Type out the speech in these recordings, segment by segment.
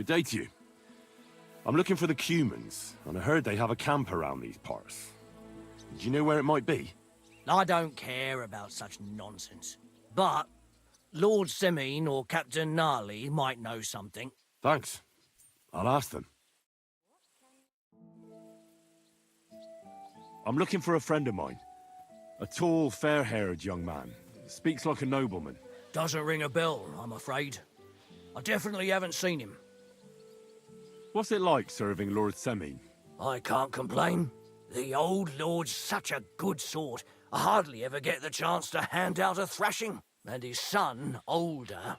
Good day to you. I'm looking for the Cumans, and I heard they have a camp around these parts. Do you know where it might be? I don't care about such nonsense. But Lord Semine or Captain Gnarly might know something. Thanks. I'll ask them. I'm looking for a friend of mine. A tall, fair-haired young man. Speaks like a nobleman. Doesn't ring a bell, I'm afraid. I definitely haven't seen him. What's it like serving Lord Semine? I can't complain. The old lord's such a good sort. I hardly ever get the chance to hand out a thrashing. And his son, older,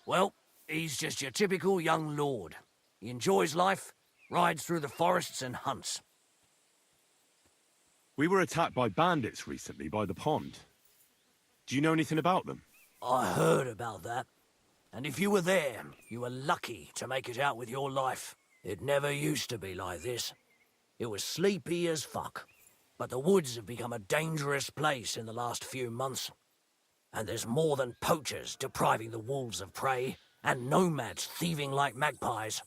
well, he's just your typical young lord. He enjoys life, rides through the forests and hunts. We were attacked by bandits recently by the pond. Do you know anything about them? I heard about that. And if you were there, you were lucky to make it out with your life. It never used to be like this. It was sleepy as fuck. But the woods have become a dangerous place in the last few months. And there's more than poachers depriving the wolves of prey, and nomads thieving like magpies.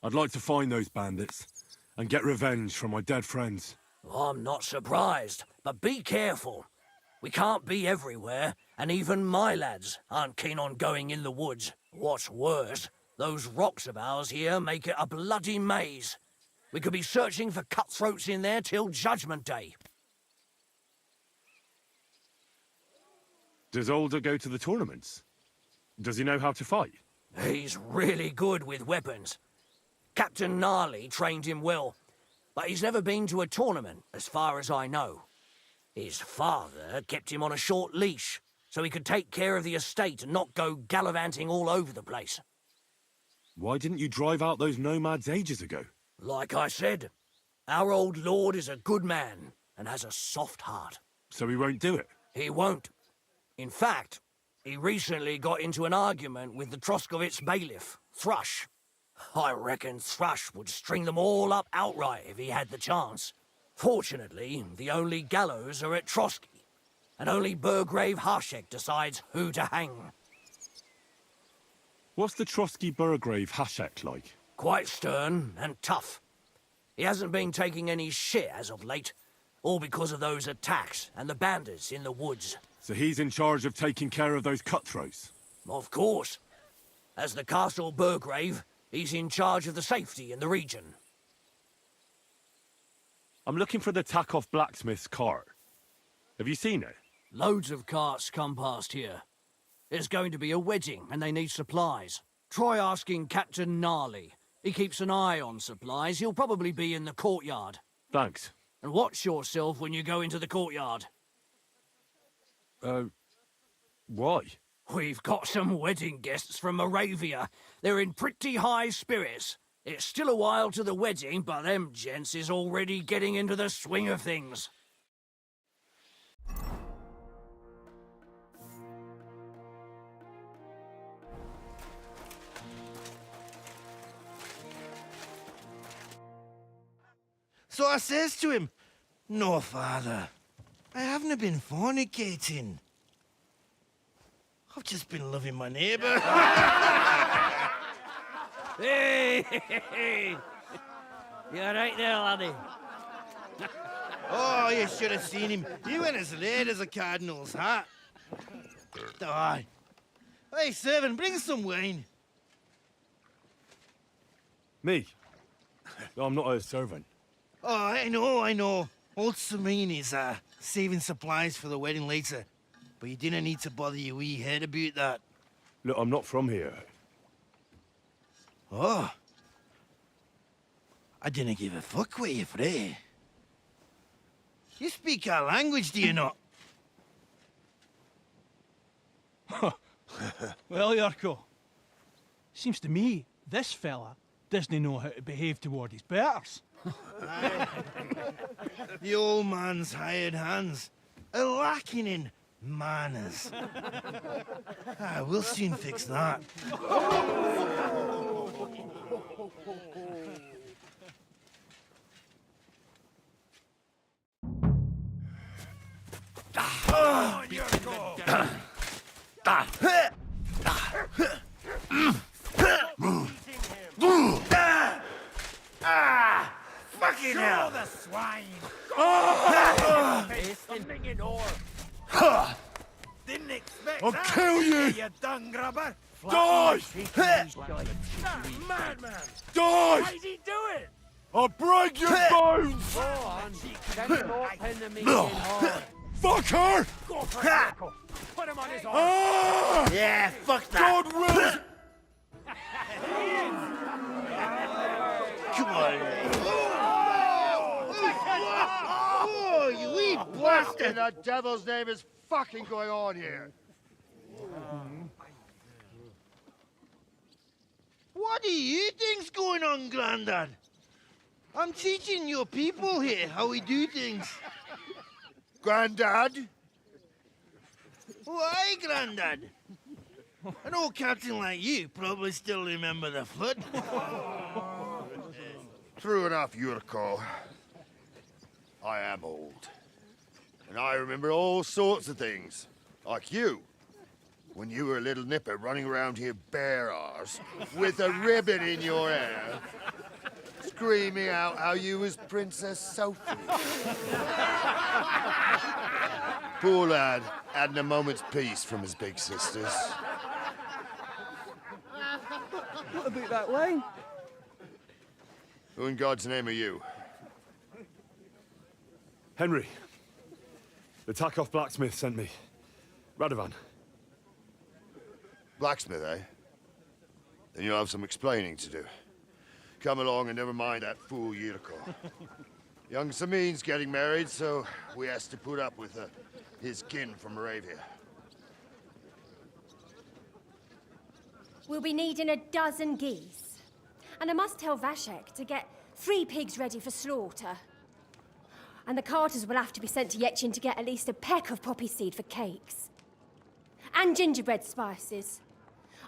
I'd like to find those bandits, and get revenge from my dead friends. I'm not surprised, but be careful. We can't be everywhere, and even my lads aren't keen on going in the woods. What's worse, those rocks of ours here make it a bloody maze. We could be searching for cutthroats in there till Judgment Day. Does Older go to the tournaments? Does he know how to fight? He's really good with weapons. Captain Gnarly trained him well, but he's never been to a tournament, as far as I know. His father kept him on a short leash, so he could take care of the estate and not go gallivanting all over the place. Why didn't you drive out those nomads ages ago? Like I said, our old lord is a good man and has a soft heart. So he won't do it? He won't. In fact, he recently got into an argument with the Troskovitz bailiff, Thrush. I reckon Thrush would string them all up outright if he had the chance. Fortunately, the only gallows are at Trotsky, and only Burgrave Hashek decides who to hang. What's the Trotsky Burgrave Hashek like? Quite stern and tough. He hasn't been taking any shit as of late, all because of those attacks and the bandits in the woods. So he's in charge of taking care of those cutthroats? Of course. As the Castle Burgrave, he's in charge of the safety in the region. I'm looking for the Takeoff Blacksmith's cart. Have you seen it? Loads of carts come past here. There's going to be a wedding and they need supplies. Try asking Captain Gnarly. He keeps an eye on supplies. He'll probably be in the courtyard. Thanks. And watch yourself when you go into the courtyard. Why? We've got some wedding guests from Moravia. They're in pretty high spirits. It's still a while to the wedding, but them gents is already getting into the swing of things. So I says to him, "No, father, I haven't been fornicating. I've just been loving my neighbour." Hey! You alright there, laddie? Oh, you should have seen him. He went as late as a cardinal's hat. Aye. Hey, servant, bring some wine. Me? I'm not a servant. Oh, I know. Old Semine is saving supplies for the wedding later. But you didn't need to bother your wee head about that. Look, I'm not from here. Oh. I didn't give a fuck where you're from. You speak our language, do you not? Well, Yarko, seems to me this fella doesn't know how to behave toward his betters. The old man's hired hands are lacking in manners. We'll soon fix that. Fucking hell! the swine! Didn't expect I'll that, kill you! you dung grubber! Die! Madman! Die! How does he do it? I'll break your bones! Go on, send him up in the meeting hall. Fuck her! Go for it, Michael. Put him on his arm. Ah! Yeah, fuck that! God wills! Come on! Oh, you wee What in the devil's name is fucking going on here? What do you think's going on, Grandad? I'm teaching your people here how we do things. Grandad? Why, Grandad? An old captain like you probably still remember the flood. True enough, Yurko. I am old. And I remember all sorts of things. Like you. When you were a little nipper running around here bare arse, with a ribbon in your hair, screaming out how you was Princess Sophie. Poor lad, hadn't a moment's peace from his big sisters. What about that wine? Who in God's name are you? Henry. The Takeoff Blacksmith sent me. Radovan. Blacksmith, eh? Then you'll have some explaining to do. Come along and never mind that fool Yurko. Young Samin's getting married, so we has to put up with his kin from Moravia. We'll be needing a dozen geese. And I must tell Vashek to get 3 pigs ready for slaughter. And the carters will have to be sent to Yetchin to get at least a peck of poppy seed for cakes. And gingerbread spices.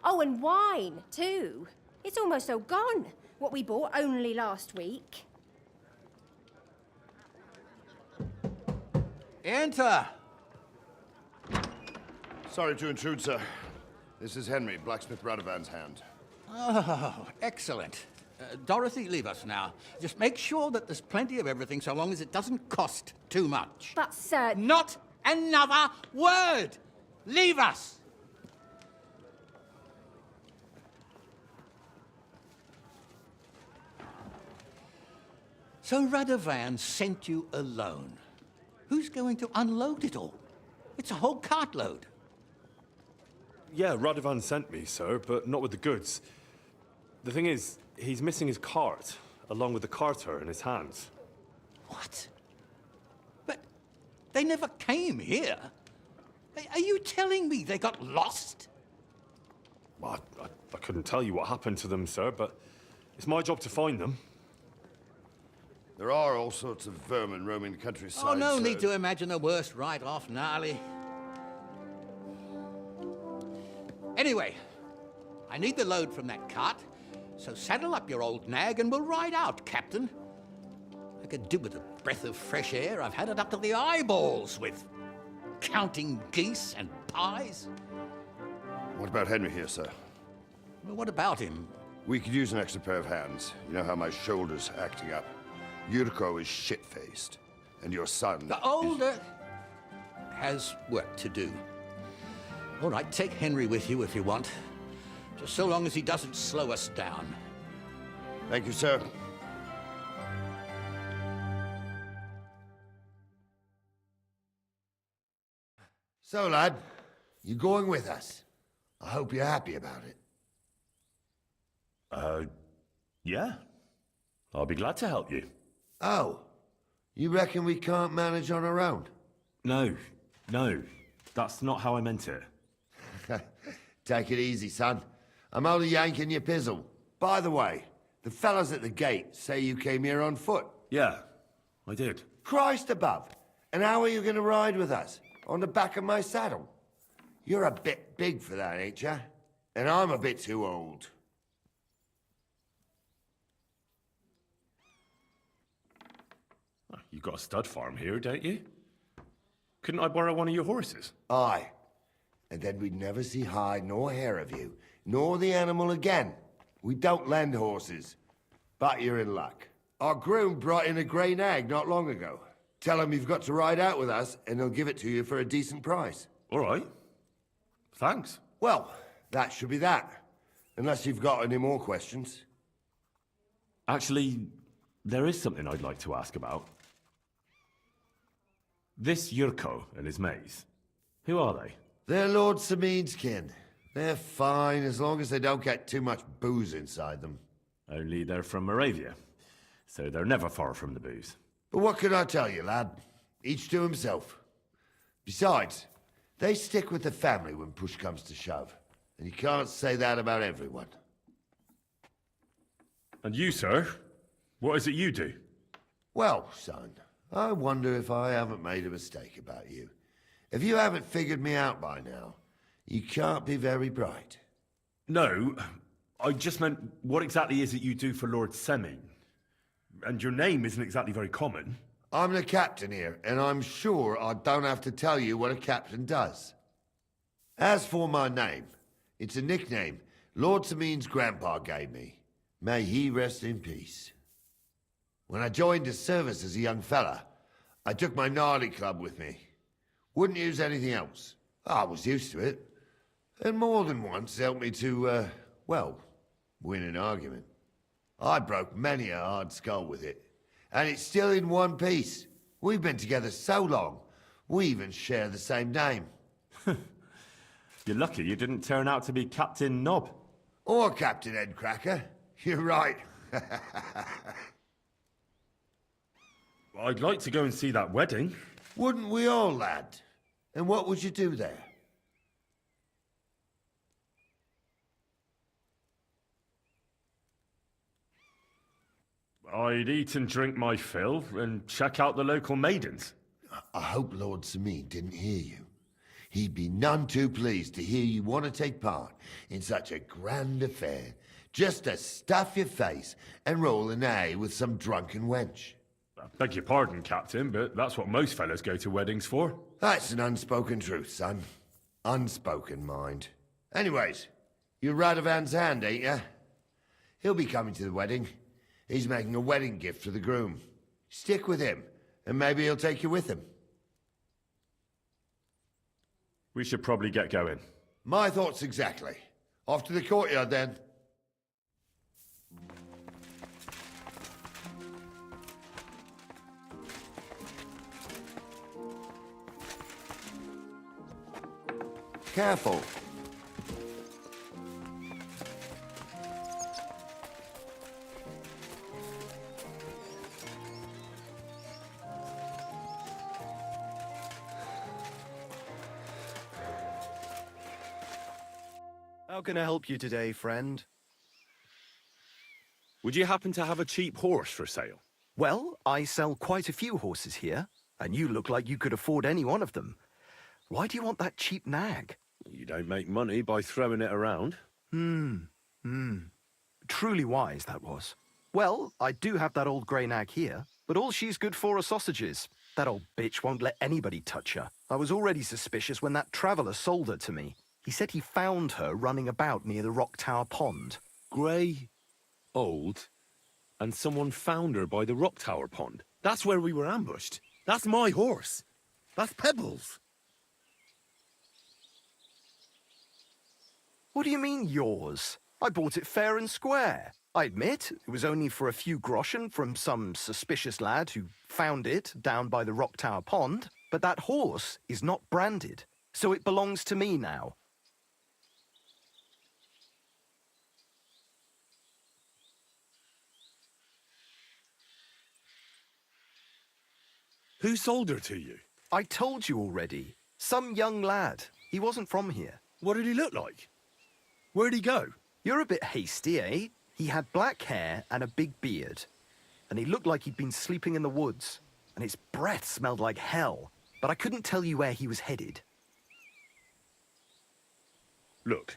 Oh, and wine, too. It's almost all gone, what we bought only last week. Enter! Sorry to intrude, sir. This is Henry, Blacksmith Radovan's hand. Oh, excellent. Dorothy, leave us now. Just make sure that there's plenty of everything so long as it doesn't cost too much. But, sir... Not another word! Leave us! So Radovan sent you alone. Who's going to unload it all? It's a whole cartload. Yeah, Radovan sent me, sir, but not with the goods. The thing is, he's missing his cart, along with the carter in his hands. What? But they never came here. Are you telling me they got lost? Well, I couldn't tell you what happened to them, sir, but it's my job to find them. There are all sorts of vermin roaming the countryside. Oh, no sir. need to imagine the worst right off, gnarly. Anyway, I need the load from that cart, so saddle up your old nag and we'll ride out, Captain. I could do with a breath of fresh air. I've had it up to the eyeballs with counting geese and pies. What about Henry here, sir? Well, what about him? We could use an extra pair of hands. You know how my shoulder's acting up. Yurko is shit-faced, and your son The older has work to do. All right, take Henry with you if you want. Just so long as he doesn't slow us down. Thank you, sir. So, lad, you going with us? I hope you're happy about it. Yeah. I'll be glad to help you. Oh, you reckon we can't manage on our own? No, that's not how I meant it. Take it easy, son. I'm only yanking your pizzle. By the way, the fellas at the gate say you came here on foot. Yeah, I did. Christ above. And how are you going to ride with us? On the back of my saddle? You're a bit big for that, ain't ya? And I'm a bit too old. You've got a stud farm here, don't you? Couldn't I borrow one of your horses? Aye. And then we'd never see hide nor hair of you nor the animal again. We don't lend horses. But you're in luck. Our groom brought in a grey nag not long ago. Tell him you've got to ride out with us, and he'll give it to you for a decent price. All right. Thanks. Well, that should be that. Unless you've got any more questions. Actually, there is something I'd like to ask about. This Yurko and his mates, who are they? They're Lord Sameen's kin. They're fine as long as they don't get too much booze inside them. Only they're from Moravia, so they're never far from the booze. But what can I tell you, lad? Each to himself. Besides, they stick with the family when push comes to shove. And you can't say that about everyone. And you, sir? What is it you do? Well, son, I wonder if I haven't made a mistake about you. If you haven't figured me out by now, you can't be very bright. No, I just meant, what exactly is it you do for Lord Seming? And your name isn't exactly very common. I'm the captain here, and I'm sure I don't have to tell you what a captain does. As for my name, it's a nickname Lord Sameen's grandpa gave me. May he rest in peace. When I joined his service as a young fella, I took my gnarly club with me. Wouldn't use anything else. I was used to it. And more than once helped me to, well, win an argument. I broke many a hard skull with it. And it's still in one piece. We've been together so long, we even share the same name. You're lucky you didn't turn out to be Captain Knob. Or Captain Headcracker. You're right. I'd like to go and see that wedding. Wouldn't we all, lad? And what would you do there? I'd eat and drink my fill and check out the local maidens. I hope Lord Sameen didn't hear you. He'd be none too pleased to hear you want to take part in such a grand affair, just to stuff your face and roll an A with some drunken wench. I beg your pardon, Captain, but that's what most fellas go to weddings for. That's an unspoken truth, son. Unspoken, mind. Anyways, you're Radovan's hand, ain't ya? He'll be coming to the wedding. He's making a wedding gift for the groom. Stick with him, and maybe he'll take you with him. We should probably get going. My thoughts exactly. Off to the courtyard, then. Careful. How can I help you today, friend? Would you happen to have a cheap horse for sale? Well, I sell quite a few horses here, and you look like you could afford any one of them. Why do you want that cheap nag? You don't make money by throwing it around. Truly wise, that was. Well, I do have that old grey nag here, but all she's good for are sausages. That old bitch won't let anybody touch her. I was already suspicious when that traveller sold her to me. He said he found her running about near the Rock Tower Pond. Grey, old, and someone found her by the Rock Tower Pond. That's where we were ambushed. That's my horse. That's Pebbles. What do you mean, yours? I bought it fair and square. I admit, it was only for a few groschen from some suspicious lad who found it down by the Rock Tower Pond, but that horse is not branded, so it belongs to me now. Who sold her to you? I told you already. Some young lad. He wasn't from here. What did he look like? Where'd he go? You're a bit hasty, eh? He had black hair and a big beard. And he looked like he'd been sleeping in the woods. And his breath smelled like hell. But I couldn't tell you where he was headed. Look,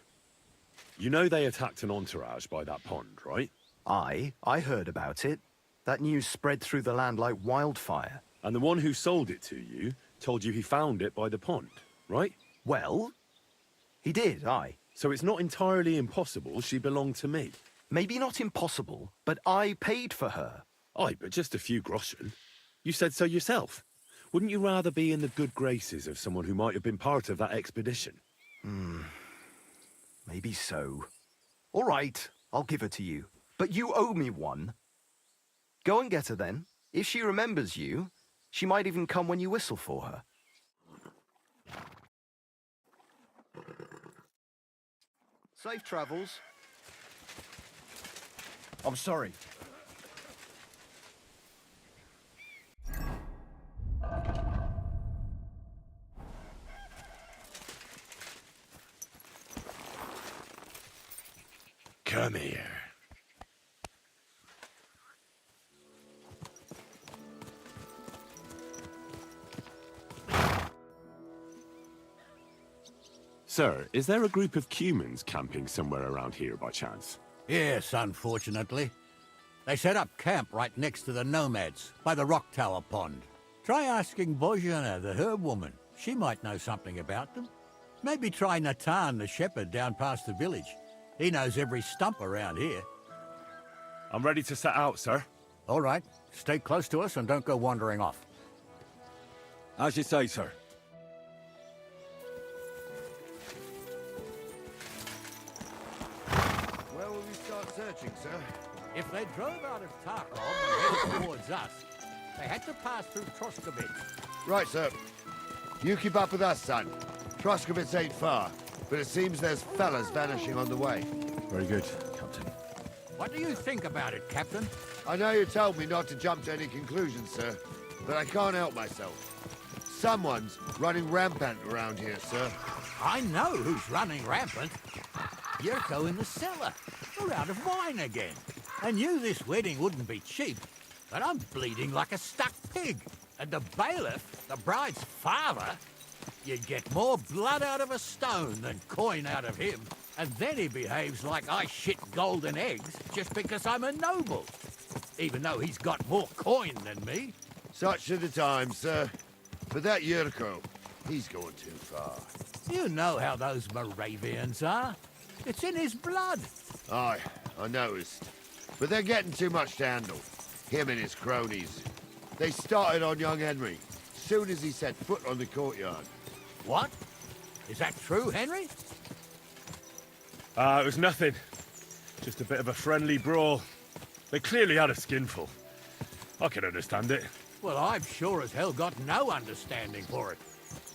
you know they attacked an entourage by that pond, right? I heard about it. That news spread through the land like wildfire. And the one who sold it to you told you he found it by the pond, right? Well, he did, aye. So it's not entirely impossible she belonged to me. Maybe not impossible, but I paid for her. Aye, but just a few groschen. You said so yourself. Wouldn't you rather be in the good graces of someone who might have been part of that expedition? Maybe so. All right, I'll give her to you. But you owe me one. Go and get her then. If she remembers you, she might even come when you whistle for her. Safe travels. I'm sorry. Come here. Sir, is there a group of Cumans camping somewhere around here by chance? Yes, unfortunately. They set up camp right next to the Nomads, by the Rock Tower Pond. Try asking Bojana, the herb woman. She might know something about them. Maybe try Natan, the shepherd, down past the village. He knows every stump around here. I'm ready to set out, sir. All right. Stay close to us and don't go wandering off. As you say, sir. Where will we start searching, sir? If they drove out of Tarkov and headed towards us, they had to pass through Troskobitz. Right, sir. You keep up with us, son. Troskobitz ain't far, but it seems there's fellas vanishing on the way. Very good, Captain. What do you think about it, Captain? I know you told me not to jump to any conclusions, sir, but I can't help myself. Someone's running rampant around here, sir. I know who's running rampant. Yurko in the cellar. We're out of wine again. I knew this wedding wouldn't be cheap, but I'm bleeding like a stuck pig. And the bailiff, the bride's father, you'd get more blood out of a stone than coin out of him. And then he behaves like I shit golden eggs just because I'm a noble. Even though he's got more coin than me. Such are the times, sir. But that Yurko, he's going too far. You know how those Moravians are. It's in his blood. Aye, I noticed. But they're getting too much to handle. Him and his cronies. They started on young Henry, soon as he set foot on the courtyard. What? Is that true, Henry? It was nothing. Just a bit of a friendly brawl. They clearly had a skinful. I can understand it. Well, I've sure as hell got no understanding for it.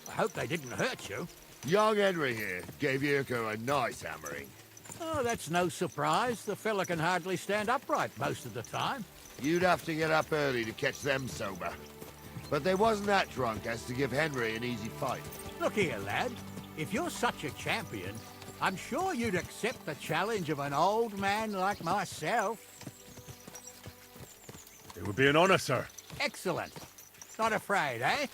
I hope they didn't hurt you. Young Henry here gave Yurko a nice hammering. Oh, that's no surprise. The fella can hardly stand upright most of the time. You'd have to get up early to catch them sober. But they wasn't that drunk as to give Henry an easy fight. Look here, lad. If you're such a champion, I'm sure you'd accept the challenge of an old man like myself. It would be an honor, sir. Excellent. Not afraid, eh?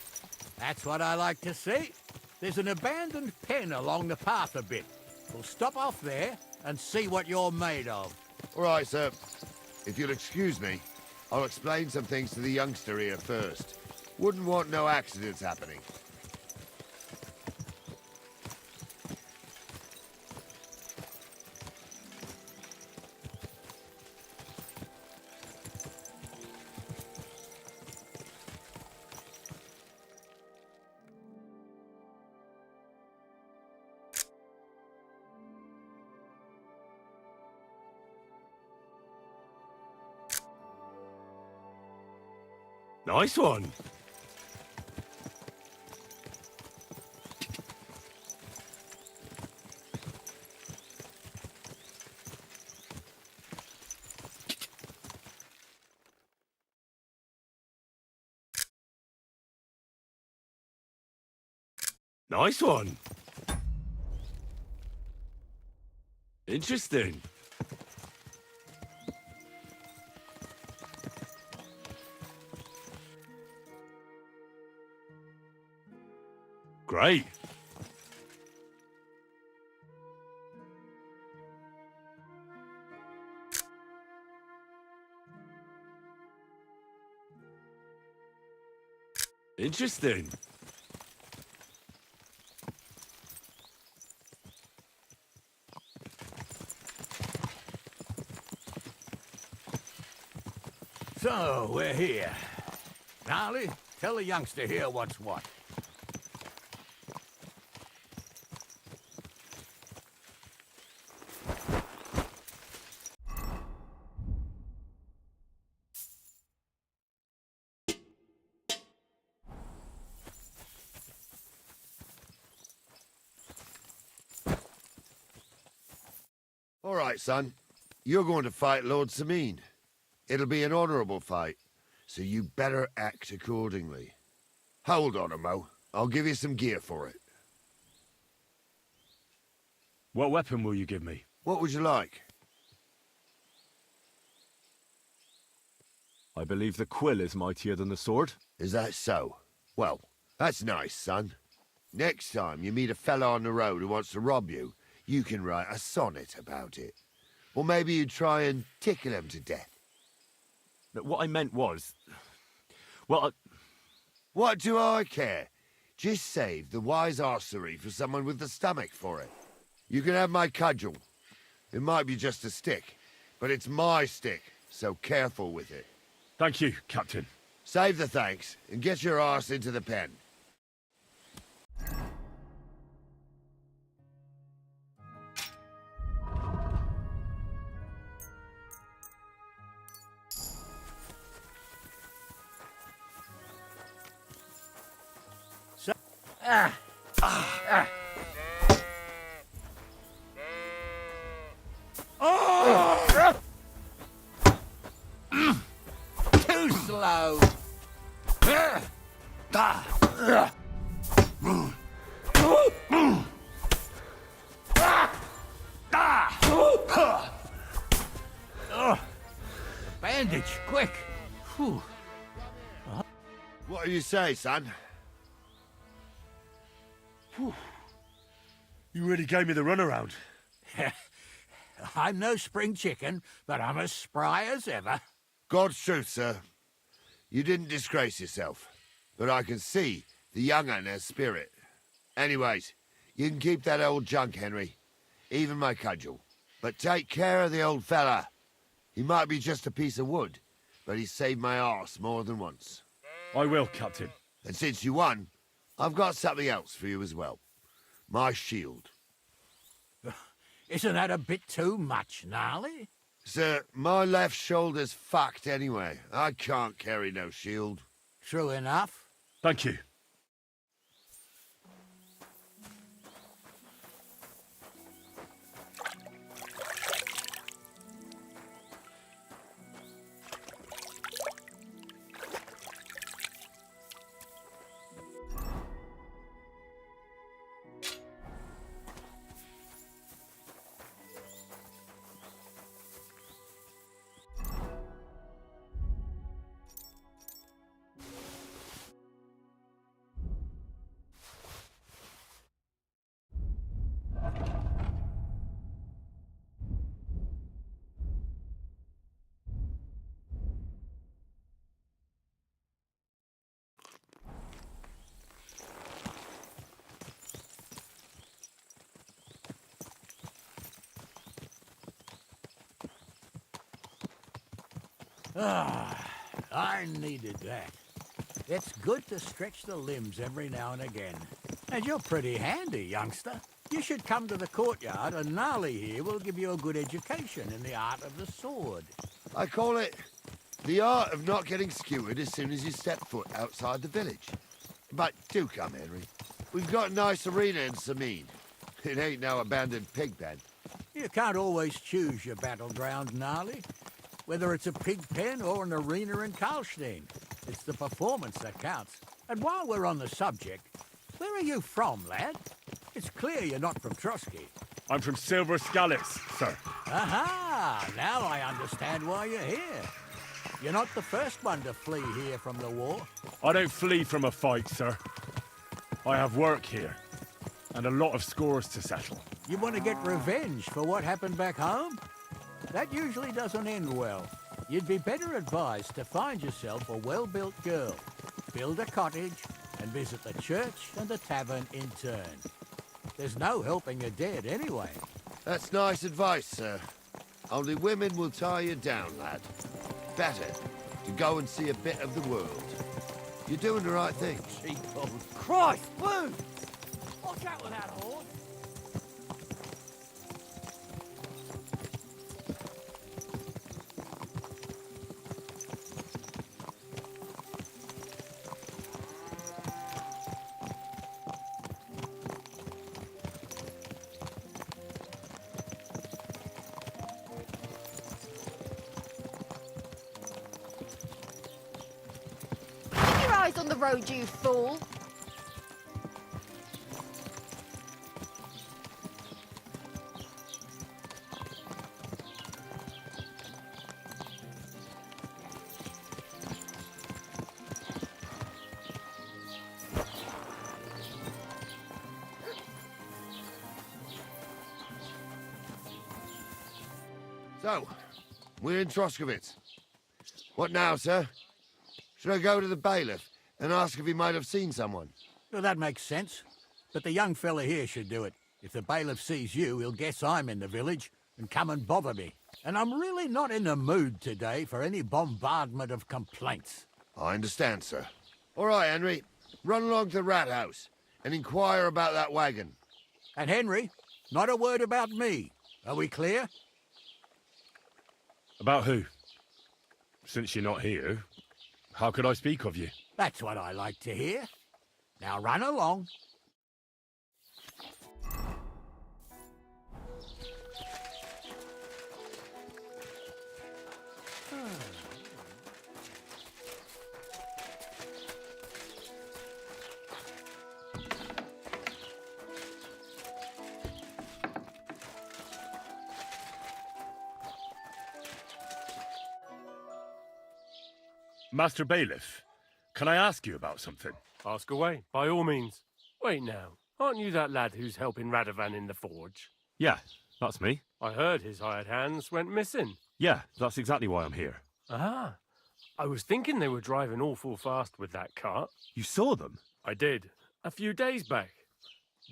That's what I like to see. There's an abandoned pen along the path a bit. We'll stop off there and see what you're made of. All right, sir. If you'll excuse me, I'll explain some things to the youngster here first. Wouldn't want no accidents happening. Nice one. Nice one. Interesting. Great. Interesting. So, we're here. Gnarly, tell the youngster here what's what. All right, son. You're going to fight Lord Sameen. It'll be an honorable fight, so you better act accordingly. Hold on, Mo. I'll give you some gear for it. What weapon will you give me? What would you like? I believe the quill is mightier than the sword. Is that so? Well, that's nice, son. Next time you meet a fella on the road who wants to rob you, you can write a sonnet about it. Or maybe you try and tickle him to death. But what I meant was... Well, What do I care? Just save the wise arsery for someone with the stomach for it. You can have my cudgel. It might be just a stick, but it's my stick, so careful with it. Thank you, Captain. Save the thanks, and get your arse into the pen. Too slow. Bandage, quick. Whew. What do you say, son? You really gave me the runaround. I'm no spring chicken, but I'm as spry as ever. God's truth, sir. You didn't disgrace yourself, but I can see the young un has spirit. Anyways, you can keep that old junk, Henry. Even my cudgel. But take care of the old fella. He might be just a piece of wood, but he saved my arse more than once. I will, Captain. And since you won, I've got something else for you as well. My shield. Isn't that a bit too much, Gnarly? Sir, my left shoulder's fucked anyway. I can't carry no shield. True enough. Thank you. I needed that. It's good to stretch the limbs every now and again. And you're pretty handy, youngster. You should come to the courtyard, and Gnarly here will give you a good education in the art of the sword. I call it the art of not getting skewered as soon as you step foot outside the village. But do come, Henry. We've got a nice arena in Sameen. It ain't no abandoned pig pen. You can't always choose your battleground, Gnarly. Whether it's a pig pen or an arena in Karlstein, it's the performance that counts. And while we're on the subject, where are you from, lad? It's clear you're not from Trotsky. I'm from Silver Scallops, sir. Aha! Now I understand why you're here. You're not the first one to flee here from the war. I don't flee from a fight, sir. I have work here, and a lot of scores to settle. You want to get revenge for what happened back home? That usually doesn't end well. You'd be better advised to find yourself a well-built girl, build a cottage, and visit the church and the tavern in turn. There's no helping your dead anyway. That's nice advice, sir. Only women will tie you down, lad. Better, to go and see a bit of the world. You're doing the right thing. Christ, move! Watch out with that horse! Eyes on the road, you fool! So, we're in Troskovitz. What now, sir? Should I go to the bailiff and ask if he might have seen someone? Well, that makes sense. But the young fella here should do it. If the bailiff sees you, he'll guess I'm in the village and come and bother me. And I'm really not in the mood today for any bombardment of complaints. I understand, sir. All right, Henry. Run along to the rat house and inquire about that wagon. And Henry, not a word about me. Are we clear? About who? Since you're not here, how could I speak of you? That's what I like to hear. Now run along. Master Bailiff, can I ask you about something? Ask away, by all means. Wait now, aren't you that lad who's helping Radovan in the forge? Yeah, that's me. I heard his hired hands went missing. Yeah, that's exactly why I'm here. Ah, I was thinking they were driving awful fast with that cart. You saw them? I did, a few days back.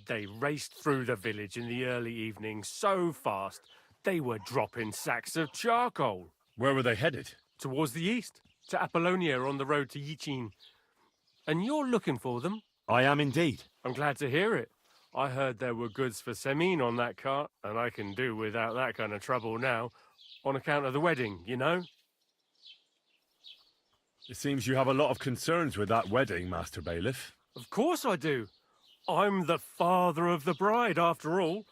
They raced through the village in the early evening so fast, they were dropping sacks of charcoal. Where were they headed? Towards the east, to Apollonia on the road to Yichin. And you're looking for them? I am indeed. I'm glad to hear it. I heard there were goods for Semin on that cart, and I can do without that kind of trouble now, on account of the wedding, you know? It seems you have a lot of concerns with that wedding, Master Bailiff. Of course I do. I'm the father of the bride, after all.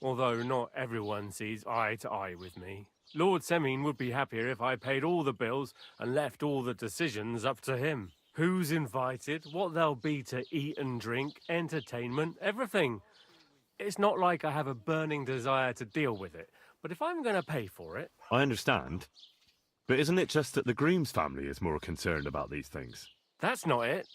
Although not everyone sees eye to eye with me. Lord Semin would be happier if I paid all the bills and left all the decisions up to him. Who's invited, what there'll be to eat and drink, entertainment, everything. It's not like I have a burning desire to deal with it, but if I'm going to pay for it... I understand. But isn't it just that the groom's family is more concerned about these things? That's not it.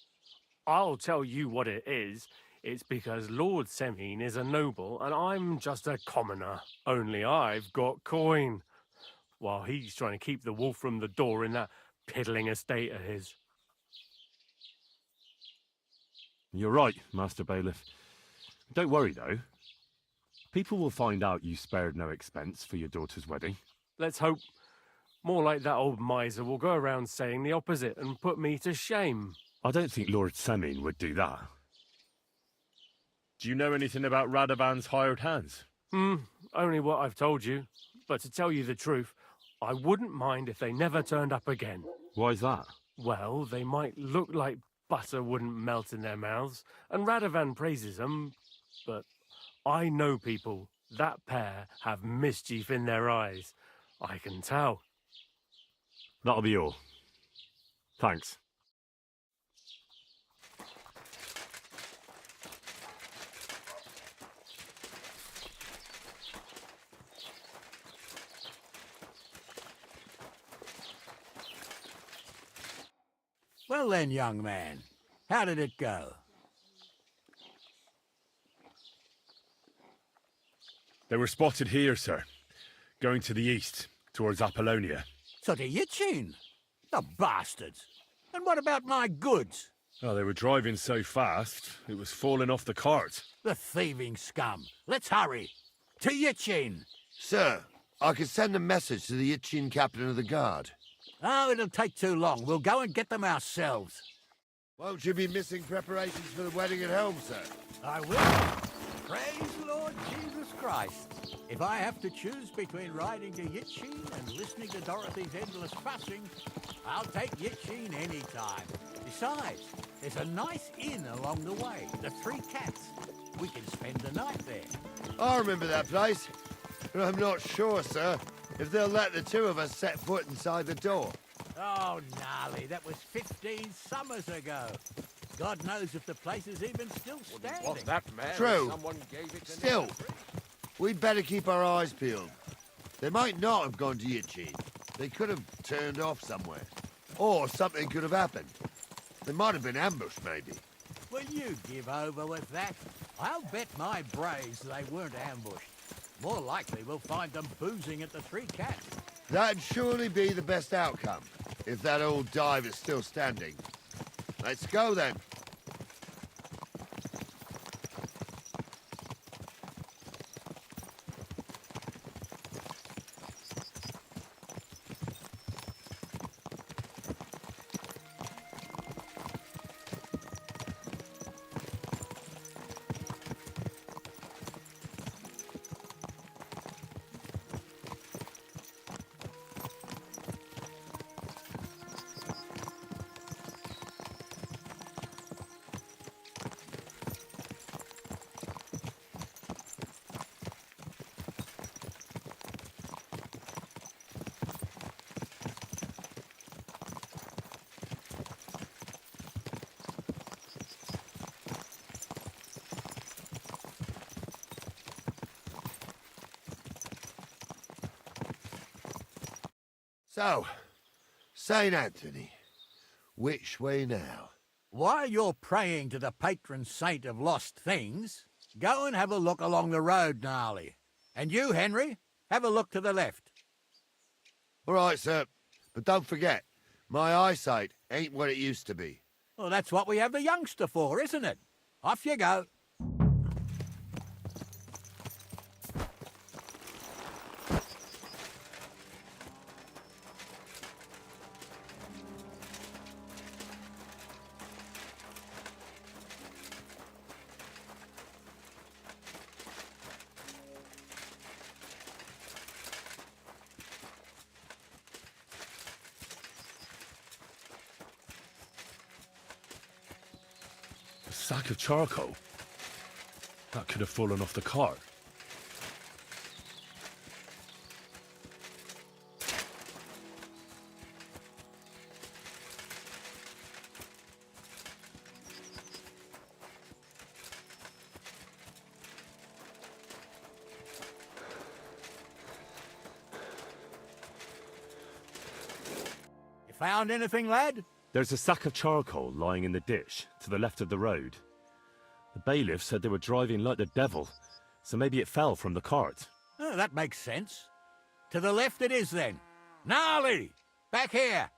I'll tell you what it is. It's because Lord Semin is a noble and I'm just a commoner. Only I've got coin. While he's trying to keep the wolf from the door in that piddling estate of his. You're right, Master Bailiff. Don't worry, though. People will find out you spared no expense for your daughter's wedding. Let's hope. More like that old miser will go around saying the opposite and put me to shame. I don't think Lord Semin would do that. Do you know anything about Radovan's hired hands? Only what I've told you. But to tell you the truth, I wouldn't mind if they never turned up again. Why's that? Well, they might look like butter wouldn't melt in their mouths, and Radovan praises them, but I know people. That pair have mischief in their eyes. I can tell. That'll be all. Thanks. Well then, young man, how did it go? They were spotted here, sir. Going to the east, towards Apollonia. So to Yichin? The bastards! And what about my goods? Oh, they were driving so fast, it was falling off the cart. The thieving scum. Let's hurry. To Yichin! Sir, I could send a message to the Itchin captain of the guard. Oh, it'll take too long. We'll go and get them ourselves. Won't you be missing preparations for the wedding at home, sir? I will. Praise Lord Jesus Christ. If I have to choose between riding to Yitchin and listening to Dorothy's endless fussing, I'll take Yitchin any time. Besides, there's a nice inn along the way, the Three Cats. We can spend the night there. I remember that place, but I'm not sure, sir, if they'll let the two of us set foot inside the door. Oh, gnarly, that was 15 summers ago. God knows if the place is even still standing. Was that man? True. Someone gave it to Still, we'd better keep our eyes peeled. They might not have gone to Yitchin. They could have turned off somewhere. Or something could have happened. They might have been ambushed, maybe. Will you give over with that? I'll bet my braves they weren't ambushed. More likely we'll find them boozing at the Three Cats. That'd surely be the best outcome, if that old dive is still standing. Let's go, then. So, St. Anthony, which way now? While you're praying to the patron saint of lost things, go and have a look along the road, Gnarly. And you, Henry, have a look to the left. All right, sir. But don't forget, my eyesight ain't what it used to be. Well, that's what we have the youngster for, isn't it? Off you go. A sack of charcoal? That could have fallen off the cart. You found anything, lad? There's a sack of charcoal lying in the ditch to the left of the road. The bailiff said they were driving like the devil, so maybe it fell from the cart. Oh, that makes sense. To the left it is, then. Gnarly! Back here!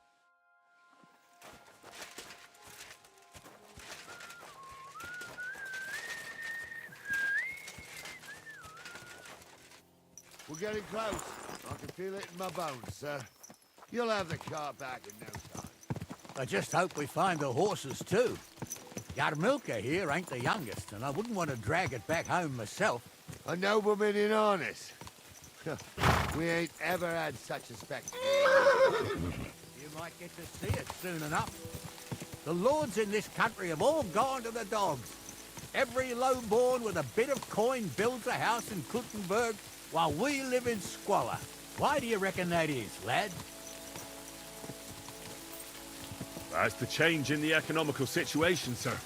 We're getting close. I can feel it in my bones, sir. You'll have the cart back in no time. I just hope we find the horses, too. Yarmilka here ain't the youngest, and I wouldn't want to drag it back home myself. A nobleman in harness. We ain't ever had such a spectacle. You might get to see it soon enough. The lords in this country have all gone to the dogs. Every lowborn with a bit of coin builds a house in Kuttenberg, while we live in squalor. Why do you reckon that is, lad? That's the change in the economical situation, sir.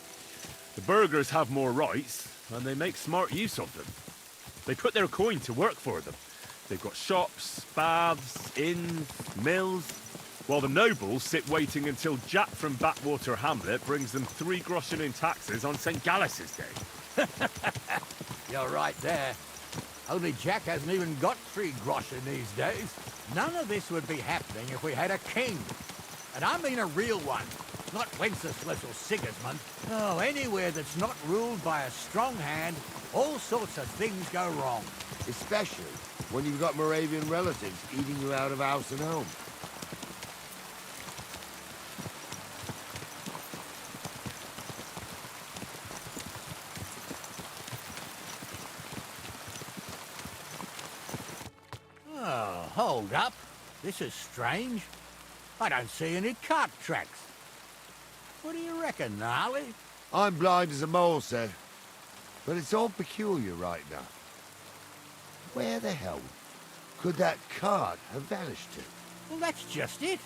The burghers have more rights, and they make smart use of them. They put their coin to work for them. They've got shops, baths, inns, mills, while the nobles sit waiting until Jack from Backwater Hamlet brings them 3 groschen in taxes on St. Gallus's Day. You're right there. Only Jack hasn't even got 3 groschen these days. None of this would be happening if we had a king. And I mean a real one, not Wenceslas or Sigismund. Oh, anywhere that's not ruled by a strong hand, all sorts of things go wrong. Especially when you've got Moravian relatives eating you out of house and home. hold up. This is strange. I don't see any cart tracks. What do you reckon, Gnarly? I'm blind as a mole, sir. But it's all peculiar right now. Where the hell could that cart have vanished to? Well, that's just it.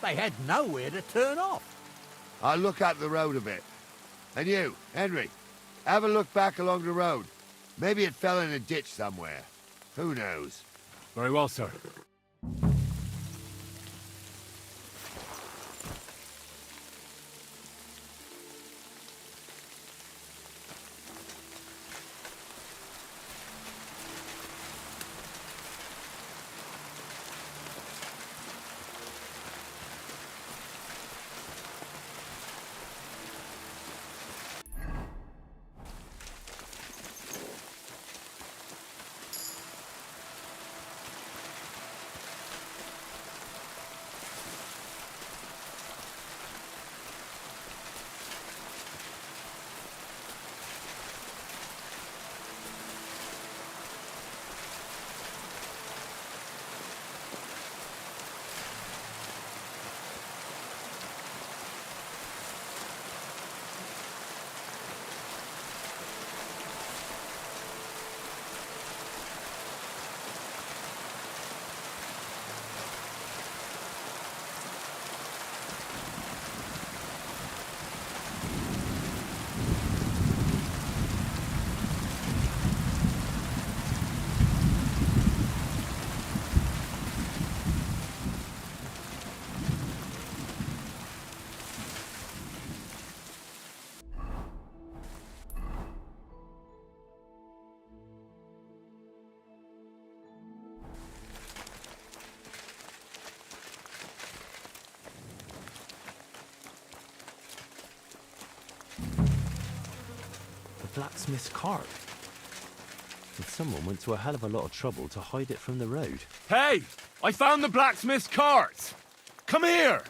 They had nowhere to turn off. I'll look up the road a bit. And you, Henry, have a look back along the road. Maybe it fell in a ditch somewhere. Who knows? Very well, sir. Blacksmith's cart. And someone went to a hell of a lot of trouble to hide it from the road. Hey! I found the blacksmith's cart! Come here!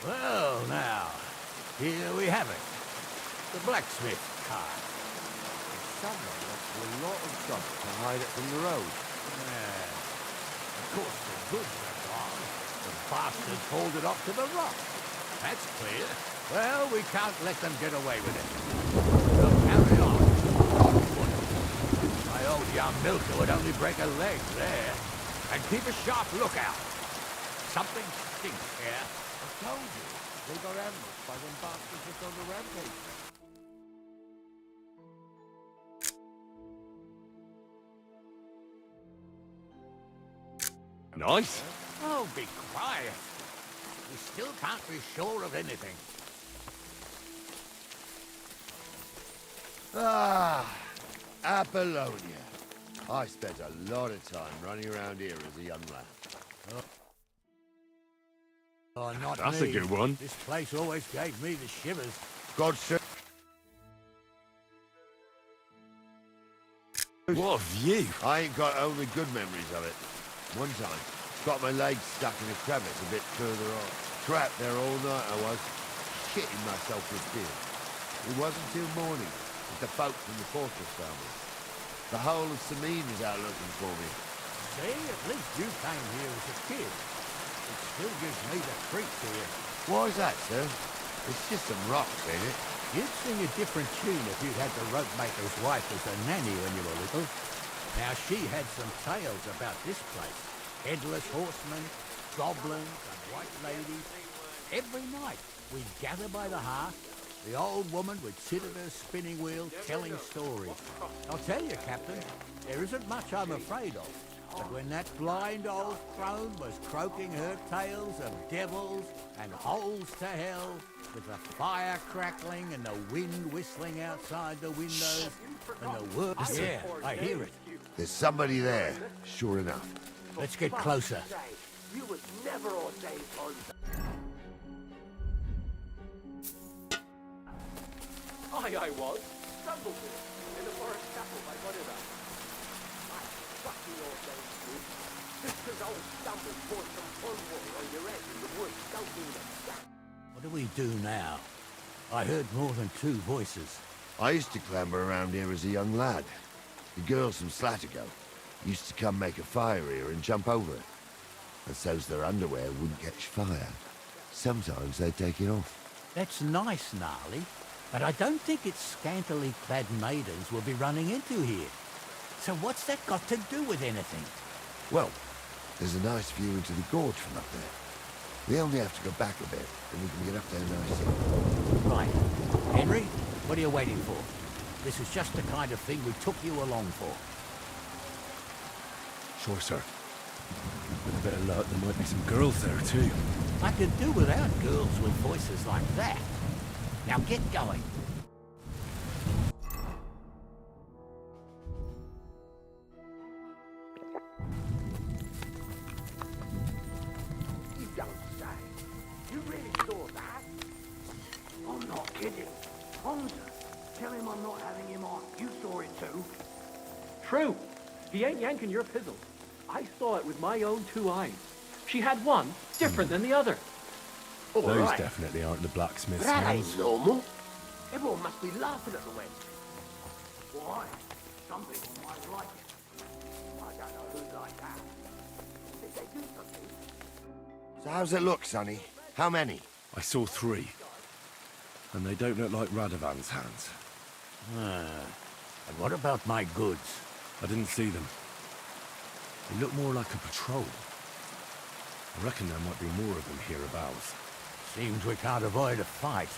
Well, now, here we have it. The blacksmith cart. Someone went to a lot of trouble to hide it from the road. Yeah. Of course, the goods are gone. The bastards hauled it off to the rock. That's clear. Well, we can't let them get away with it. We'll carry on. My old young milker would only break a leg there. And keep a sharp lookout. Something stinks here. I told you. They got ambushed by them bastards just on the rampage. Nice. Oh, be quiet. We still can't be sure of anything. Ah, Apollonia. I spent a lot of time running around here as a young lad. Oh, not That's me. a good one. This place always gave me the shivers. God sir. What a view. I ain't got only good memories of it. One time, got my legs stuck in a crevice a bit further on. Trapped there all night I was, shitting myself with fear. It wasn't till morning that the folk from the fortress found me. The whole of Sameen was out looking for me. See, at least you came here as a kid. It still gives me the creeps here. Why's that, sir? It's just some rocks, ain't it? You'd sing a different tune if you'd had the rope maker's wife as a nanny when you were little. Now, she had some tales about this place. Headless horsemen, goblins, and white ladies. Every night, we'd gather by the hearth. The old woman would sit at her spinning wheel telling stories. I'll tell you, Captain, there isn't much I'm afraid of. But when that blind old crone was croaking her tales of devils and holes to hell, with the fire crackling and the wind whistling outside the windows, and the word... Yeah, I hear it. There's somebody there, sure enough. Let's get closer. You was never ordained on... I was. Stumbled in the forest chapel by Bonneva. What do we do now? I heard more than two voices. I used to clamber around here as a young lad. The girls from Slattergo used to come make a fire here and jump over it. And so's their underwear wouldn't catch fire. Sometimes they'd take it off. That's nice, Gnarly, but I don't think it's scantily clad maidens we'll be running into here. So what's that got to do with anything? Well, there's a nice view into the gorge from up there. We only have to go back a bit, and we can get up there nicely. Right. Henry, what are you waiting for? This is just the kind of thing we took you along for. Sure, sir. With a bit of luck, there might be some girls there, too. I could do without girls with voices like that. Now get going. You don't say. You really saw that? I'm not kidding. Honza, tell him I'm not having him on. You saw it too. True. He ain't yanking your pizzle. I saw it with my own two eyes. She had one different than the other. All Those right. definitely aren't the blacksmith's That hands. ain't normal. Everyone must be laughing at the wench. Why? Some people might like it. I don't know who'd like that. Did they do something? So how's it look, Sonny? How many? I saw 3. And they don't look like Radovan's hands. And what about my goods? I didn't see them. They look more like a patrol. I reckon there might be more of them hereabouts. Seems we can't avoid a fight.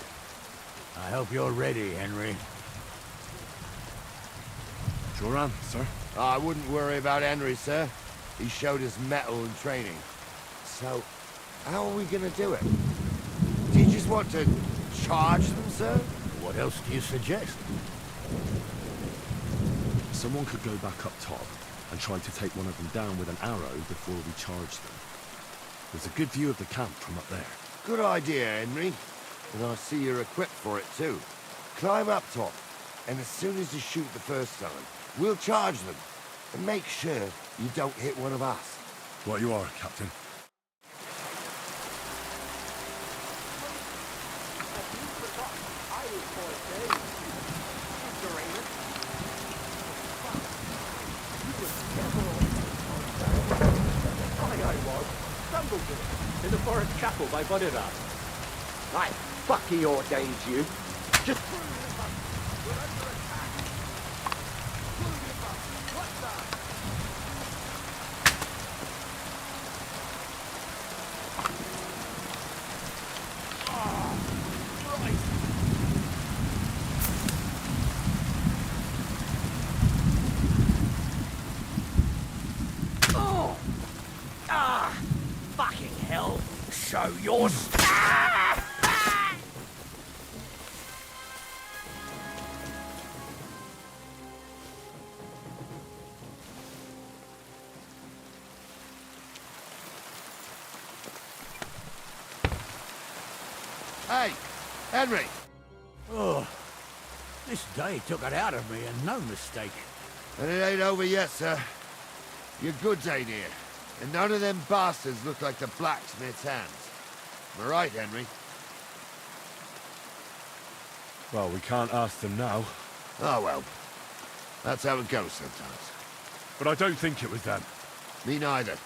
I hope you're ready, Henry. Sure am, sir. I wouldn't worry about Henry, sir. He showed us mettle and training. So, how are we gonna do it? Do you just want to charge them, sir? What else do you suggest? Someone could go back up top and try to take one of them down with an arrow before we charge them. There's a good view of the camp from up there. Good idea, Henry. And I see you're equipped for it, too. Climb up top, and as soon as you shoot the first time, we'll charge them. And make sure you don't hit one of us. What you are, Captain. In the forest chapel by Bodera. Right, fuck he ordained you. Just... Fucking hell! Show your Hey, Henry! Oh, this day took it out of me, and no mistake. And it ain't over yet, sir. Your goods ain't here. And none of them bastards look like the blacksmith's hands. Am I right, Henry? Well, we can't ask them now. Oh, well. That's how it goes sometimes. But I don't think it was them. Me neither.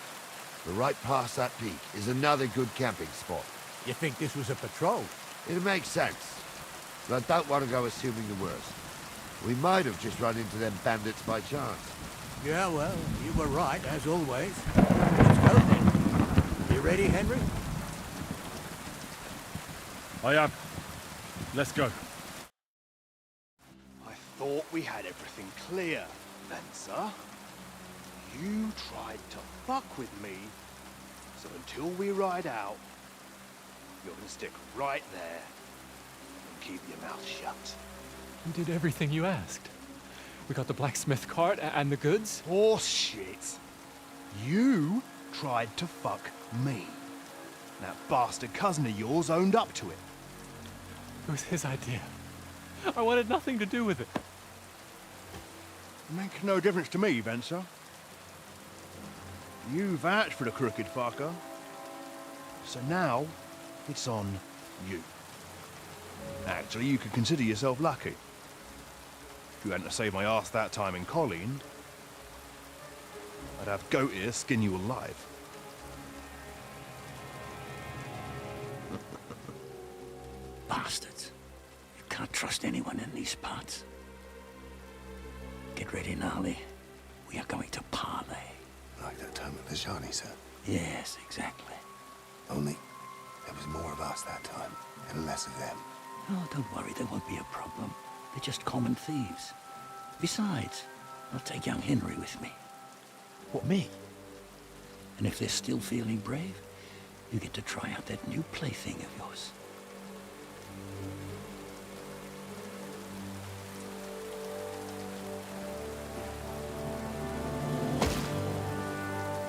But right past that peak is another good camping spot. You think this was a patrol? It makes sense. But I don't want to go assuming the worst. We might have just run into them bandits by chance. Yeah, well, you were right, as always. Let's go then. You ready, Henry? I am. Let's go. I thought we had everything clear, Venser. You tried to fuck with me, so until we ride out, you're gonna stick right there and keep your mouth shut. We did everything you asked. We got the blacksmith cart and the goods. Horseshit. You tried to fuck me. That bastard cousin of yours owned up to it. It was his idea. I wanted nothing to do with it. Make no difference to me, Venser. You vouched for the crooked fucker. So now, it's on you. Actually, you could consider yourself lucky. If you hadn't saved my ass that time in Colleen, I'd have goat ear skin you alive. Bastards. You can't trust anyone in these parts. Get ready, Gnarly. We are going to parley. Like that time at the Johnny, sir? Yes, exactly. Only there was more of us that time, and less of them. Oh, don't worry, there won't be a problem. They're just common thieves. Besides, I'll take young Henry with me. What, me? And if they're still feeling brave, you get to try out that new plaything of yours.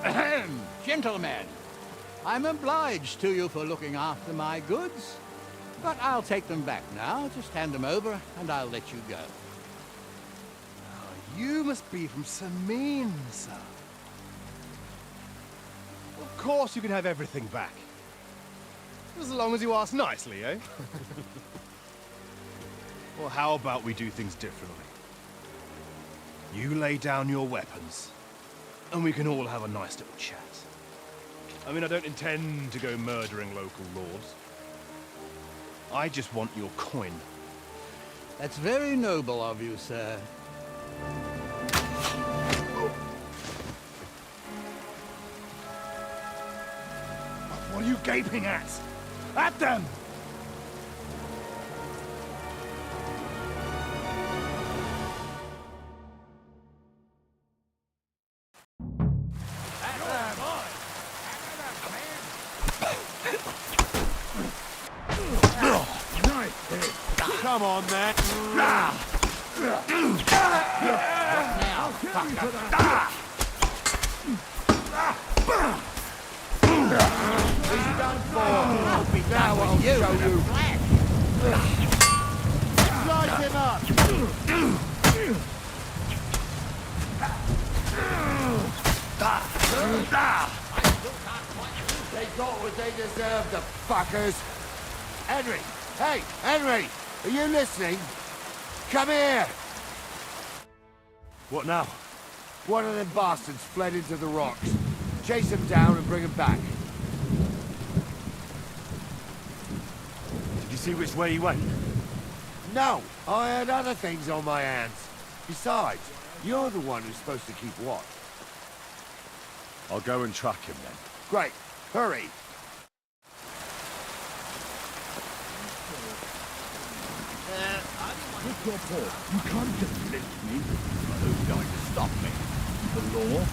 Ahem, gentlemen, I'm obliged to you for looking after my goods, but I'll take them back now. Just hand them over, and I'll let you go. You must be from Samin, sir. Of course you can have everything back. As long as you ask nicely, eh? Well, how about we do things differently? You lay down your weapons, and we can all have a nice little chat. I mean, I don't intend to go murdering local lords. I just want your coin. That's very noble of you, sir. What are you gaping at? At them! Come on, then. Now, fucker. He's done for. I'll be Now done I'll with you. show you. Slice him up. They got what they deserved, the fuckers. Henry! Hey, Henry! Are you listening? Come here! What now? One of them bastards fled into the rocks. Chase him down and bring him back. Did you see which way he went? No, I had other things on my hands. Besides, you're the one who's supposed to keep watch. I'll go and track him then. Great. Hurry. With your paw, you can't just lynch me. Who's going to stop me? The law?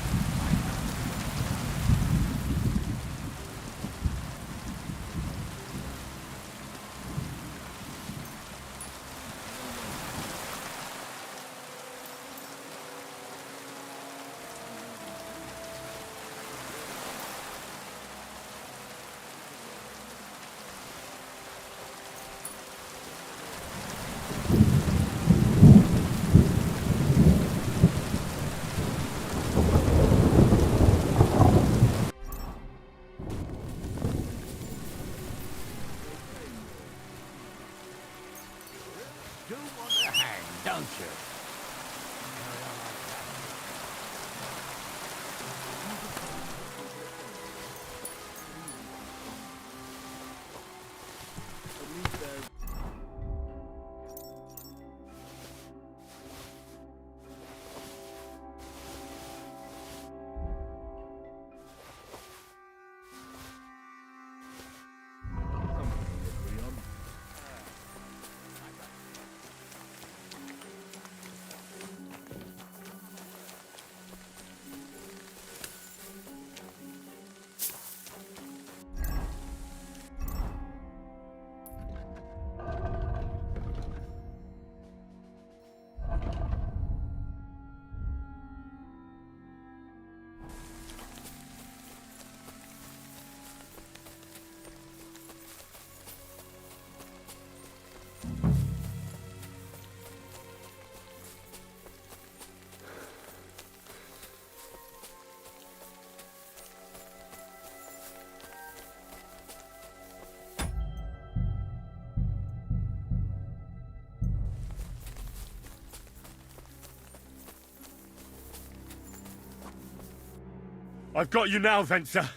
Do want to hang, don't you? I've got you now, Venser.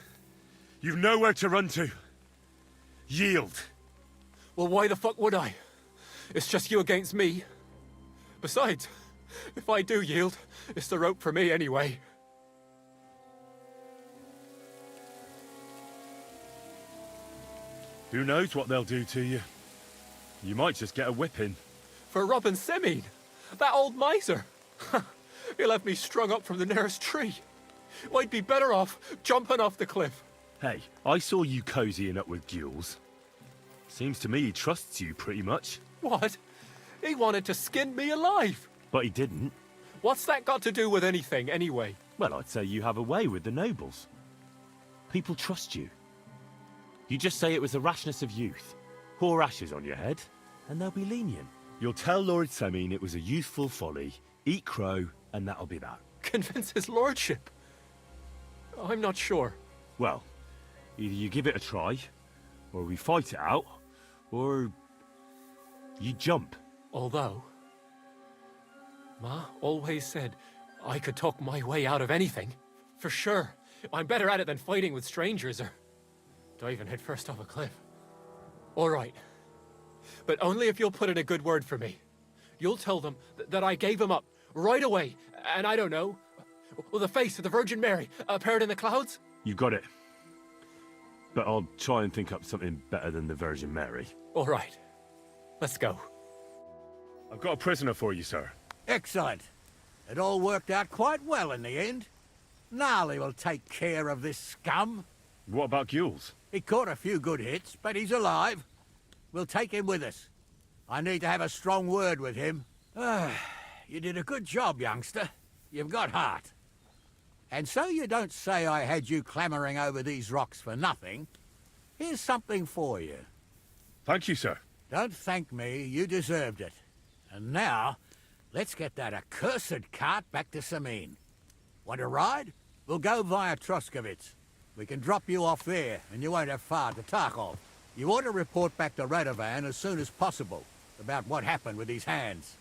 You've nowhere to run to. Yield. Well, why the fuck would I? It's just you against me. Besides, if I do yield, it's the rope for me anyway. Who knows what they'll do to you? You might just get a whipping. For robbing Semine, that old miser. He'll have me strung up from the nearest tree. I'd be better off jumping off the cliff. Hey, I saw you cozying up with Gules. Seems to me he trusts you pretty much. What? He wanted to skin me alive. But he didn't. What's that got to do with anything, anyway? Well, I'd say you have a way with the nobles. People trust you. You just say it was the rashness of youth. Pour ashes on your head, and they'll be lenient. You'll tell Lord Semine it was a youthful folly, eat crow, and that'll be that. Convince his lordship? I'm not sure. Well, either you give it a try, or we fight it out, or you jump. Although, Ma always said I could talk my way out of anything. For sure. I'm better at it than fighting with strangers or diving headfirst off a cliff. All right. But only if you'll put in a good word for me. You'll tell them that I gave him up right away, and I don't know, well, the face of the Virgin Mary appeared in the clouds? You got it. But I'll try and think up something better than the Virgin Mary. All right. Let's go. I've got a prisoner for you, sir. Excellent. It all worked out quite well in the end. Gnarly will take care of this scum. What about Gules? He caught a few good hits, but he's alive. We'll take him with us. I need to have a strong word with him. You did a good job, youngster. You've got heart. And so you don't say I had you clambering over these rocks for nothing. Here's something for you. Thank you, sir. Don't thank me. You deserved it. And now, let's get that accursed cart back to Semine. Want a ride? We'll go via Troskovitz. We can drop you off there, and you won't have far to Tarkov. You ought to report back to Radovan as soon as possible about what happened with these hands.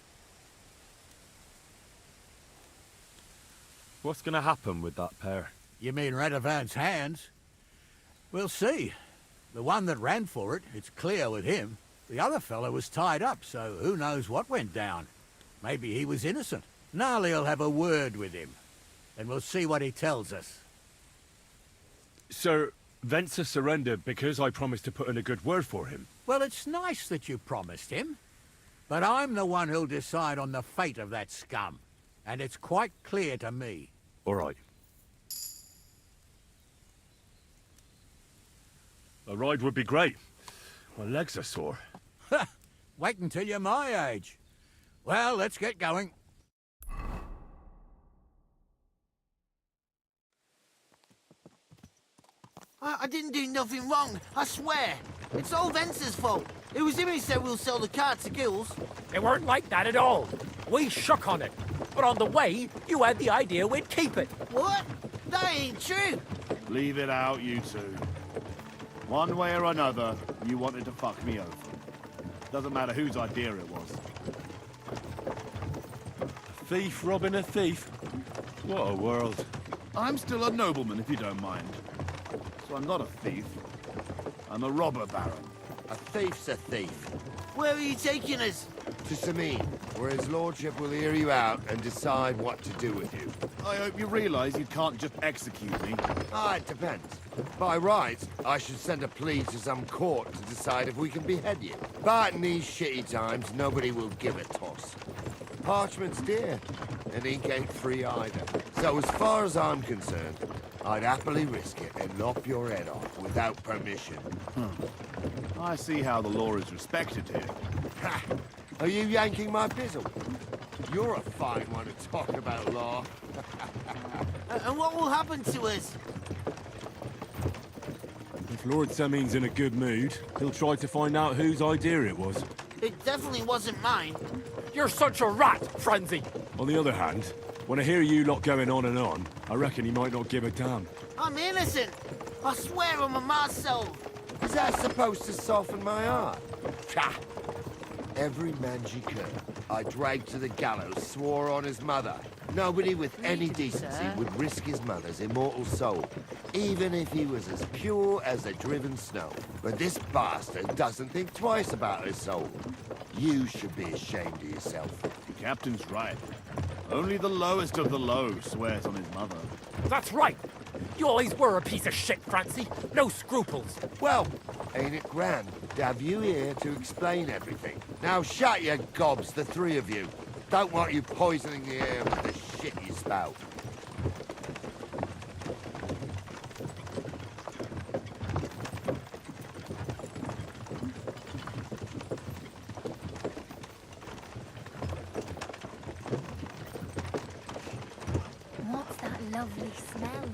What's going to happen with that pair? You mean Radovan's hands? We'll see. The one that ran for it, it's clear with him. The other fellow was tied up, so who knows what went down. Maybe he was innocent. Gnarly'll have a word with him, and we'll see what he tells us. Sir, Venser surrendered because I promised to put in a good word for him. Well, it's nice that you promised him, but I'm the one who'll decide on the fate of that scum, and it's quite clear to me. All right. A ride would be great. My legs are sore. Wait until you're my age. Well, let's get going. I didn't do nothing wrong, I swear. It's all Venser's fault. It was him who said we'll sell the cart to Gules. It weren't like that at all. We shook on it. But on the way, you had the idea we'd keep it. What? That ain't true. Leave it out, you two. One way or another, you wanted to fuck me over. Doesn't matter whose idea it was. A thief robbing a thief? What a world. I'm still a nobleman, if you don't mind. So I'm not a thief. I'm a robber baron. A thief's a thief. Where are you taking us? To Semine, where his lordship will hear you out and decide what to do with you. I hope you realize you can't just execute me. Ah, it depends. By rights, I should send a plea to some court to decide if we can behead you. But in these shitty times, nobody will give a toss. Parchment's dear, and ink ain't free either. So as far as I'm concerned, I'd happily risk it and lop your head off without permission. I see how the law is respected here. Ha! Are you yanking my pizzle? You're a fine one to talk about law. And what will happen to us? If Lord Semine's in a good mood, he'll try to find out whose idea it was. It definitely wasn't mine. You're such a rat, Frenzy. On the other hand, when I hear you lot going on, I reckon he might not give a damn. I'm innocent. I swear on my ma's soul. Is that supposed to soften my heart? Ha! Every man she could. I dragged to the gallows, swore on his mother. Nobody with any decency would risk his mother's immortal soul, even if he was as pure as the driven snow. But this bastard doesn't think twice about his soul. You should be ashamed of yourself. The captain's right. Only the lowest of the low swears on his mother. That's right! You always were a piece of shit, Francie. No scruples. Well, ain't it grand to have you here to explain everything? Now shut your gobs, the three of you. Don't want you poisoning the air with the shit you spout. What's that lovely smell?